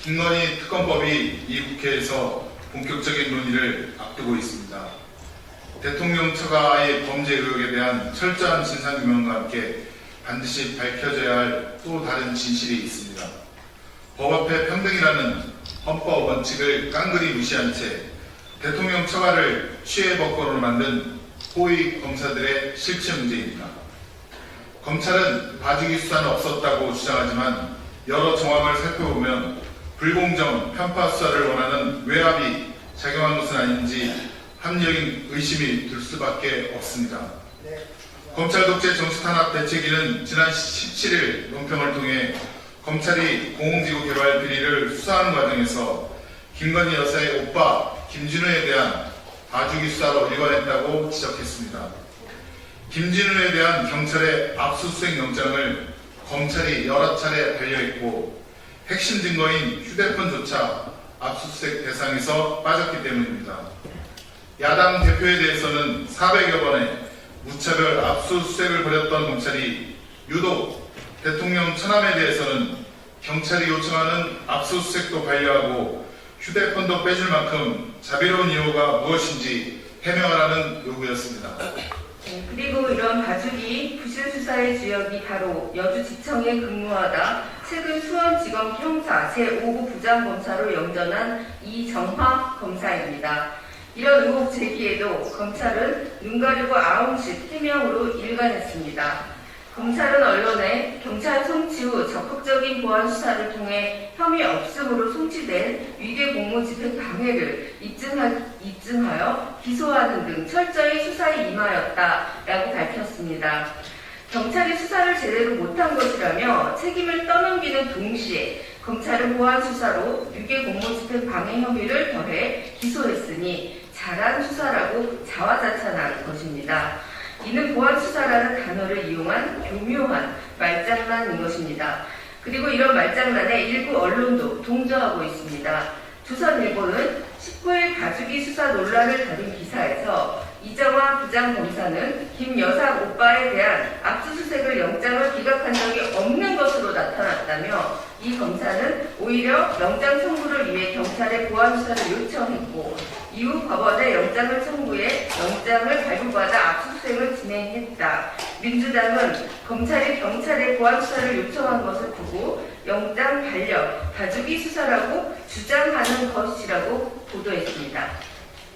김건희 특검법이 이 국회에서 본격적인 논의를 앞두고 있습니다. 대통령 처가의 범죄 의혹에 대한 철저한 진상규명과 함께 반드시 밝혀져야 할 또 다른 진실이 있습니다. 법 앞에 평등이라는 헌법 원칙을 깡그리 무시한 채 대통령 처가를 취해법권으로 만든 호위 검사들의 실체 문제입니다. 검찰은 봐주기 수사는 없었다고 주장하지만 여러 정황을 살펴보면 불공정, 편파 수사를 원하는 외압이 작용한 것은 아닌지 합리적인 의심이 들 수밖에 없습니다. 검찰 독재 정치 탄압 대책위는 지난 17일 논평을 통해 검찰이 공공지구 개발 비리를 수사하는 과정에서 김건희 여사의 오빠 김진우에 대한 봐주기 수사로 일관했다고 지적했습니다. 김진우에 대한 경찰의 압수수색 영장을 검찰이 여러 차례 반려했고 핵심 증거인 휴대폰조차 압수수색 대상에서 빠졌기 때문입니다. 야당 대표에 대해서는 400여 번의 무차별 압수수색을 벌였던 검찰이 유독 대통령 처남에 대해서는 경찰이 요청하는 압수수색도 반려하고 휴대폰도 빼줄 만큼 자비로운 이유가 무엇인지 해명하라는 요구였습니다. 그리고 이런 봐주기 부실 수사의 주역이 바로 여주지청에 근무하다 최근 수원지검 형사 제5부 부장검사로 영전한 이정화 검사입니다. 이런 의혹 제기에도 검찰은 눈 가리고 아웅식 해명으로 일관했습니다. 검찰은 언론에 경찰 송치 후 적극적인 보안 수사를 통해 혐의 없음으로 송치된 위계 공무집행 방해를 입증하여 기소하는 등 철저히 수사에 임하였다라고 밝혔습니다. 경찰이 수사를 제대로 못한 것이라며 책임을 떠넘기는 동시에 검찰은 보안 수사로 유괴 공무집행 방해 혐의를 더해 기소했으니 잘한 수사라고 자화자찬한 것입니다. 이는 보안 수사라는 단어를 이용한 교묘한 말장난인 것입니다. 그리고 이런 말장난에 일부 언론도 동조하고 있습니다. 조선일보는 19일 봐주기 수사 논란을 다룬 기사에서 이정화 부장검사는 김 여사 오빠에 대한 압수수색을 영장을 기각한 적이 없는 것으로 나타났다며 이 검사는 오히려 영장 청구를 위해 경찰에 보안 수사를 요청했고 이후 법원에 영장을 청구해 영장을 발부받아 압수수색을 진행했다. 민주당은 검찰이 경찰에 보안 수사를 요청한 것을 두고 영장 반려, 봐주기 수사라고 주장하는 것이라고 보도했습니다.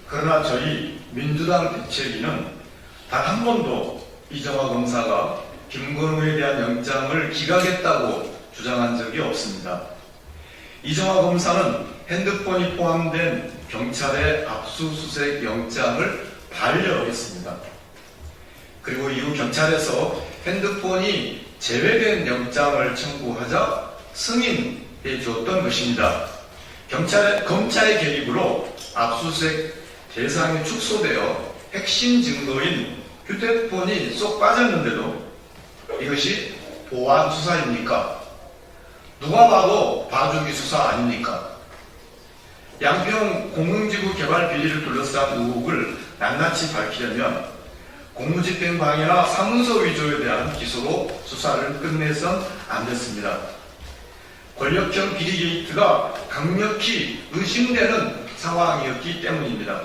그러나 저희 민주당 대책위는 단 한 번도 이정화 검사가 김건우에 대한 영장을 기각했다고 주장한 적이 없습니다. 이정화 검사는 핸드폰이 포함된 경찰의 압수수색 영장을 반려했습니다. 그리고 이후 경찰에서 핸드폰이 제외된 영장을 청구하자 승인해 주었던 것입니다. 검찰의 개입으로 압수수색 대상이 축소되어 핵심 증거인 휴대폰이 쏙 빠졌는데도 이것이 보안 수사입니까? 누가 봐도 봐주기 수사 아닙니까? 양평 공공지구 개발 비리를 둘러싼 의혹을 낱낱이 밝히려면 공무집행 방해나 사문서 위조에 대한 기소로 수사를 끝내선 안 됐습니다. 권력형 비리 게이트가 강력히 의심되는 상황이었기 때문입니다.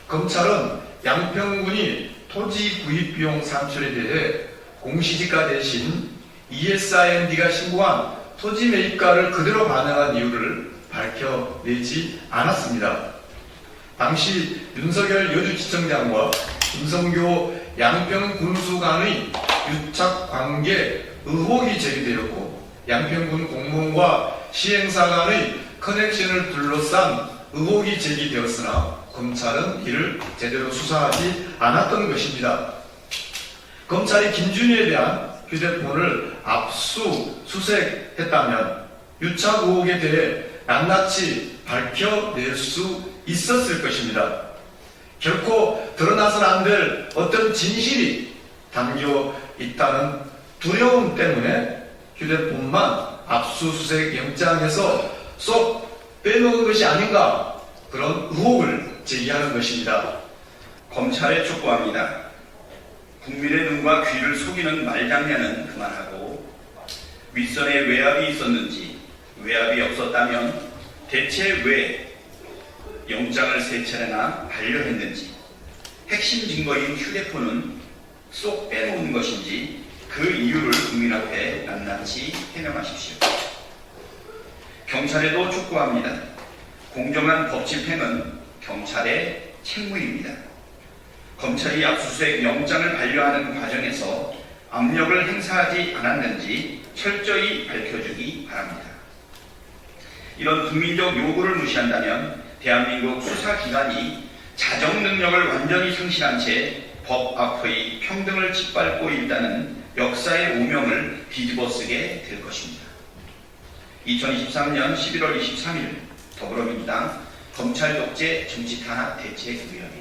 검찰은 양평군이 토지 구입 비용 산출에 대해 공시지가 대신 ESIND가 신고한 토지 매입가를 그대로 반영한 이유를 밝혀내지 않았습니다. 당시 윤석열 여주지청장과 김성교 양평군수 간의 유착 관계 의혹이 제기되었고 양평군 공무원과 시행사 간의 커넥션을 둘러싼 의혹이 제기되었으나 검찰은 이를 제대로 수사하지 않았던 것입니다. 검찰이 김준희에 대한 휴대폰을 압수수색했다면 유착 의혹에 대해 낱낱이 밝혀낼 수 있었을 것입니다. 결코 드러나서는 안 될 어떤 진실이 담겨 있다는 두려움 때문에 휴대폰만 압수수색 영장에서 쏙 빼먹은 것이 아닌가 그런 의혹을 제기하는 것입니다. 검찰에 촉구합니다. 국민의 눈과 귀를 속이는 말장난은 그만하고 윗선에 외압이 있었는지 외압이 없었다면 대체 왜 영장을 3차례나 반려했는지, 핵심 증거인 휴대폰은 쏙 빼놓은 것인지 그 이유를 국민 앞에 낱낱이 해명하십시오. 경찰에도 촉구합니다. 공정한 법 집행은 경찰의 책무입니다. 검찰이 압수수색 영장을 반려하는 과정에서 압력을 행사하지 않았는지 철저히 밝혀주기 바랍니다. 이런 국민적 요구를 무시한다면 대한민국 수사기관이 자정 능력을 완전히 상실한 채 법 앞의 평등을 짓밟고 있다는 역사의 오명을 뒤집어쓰게 될 것입니다. 2023년 11월 23일 더불어민주당 검찰독재 정치탄압 대책위원회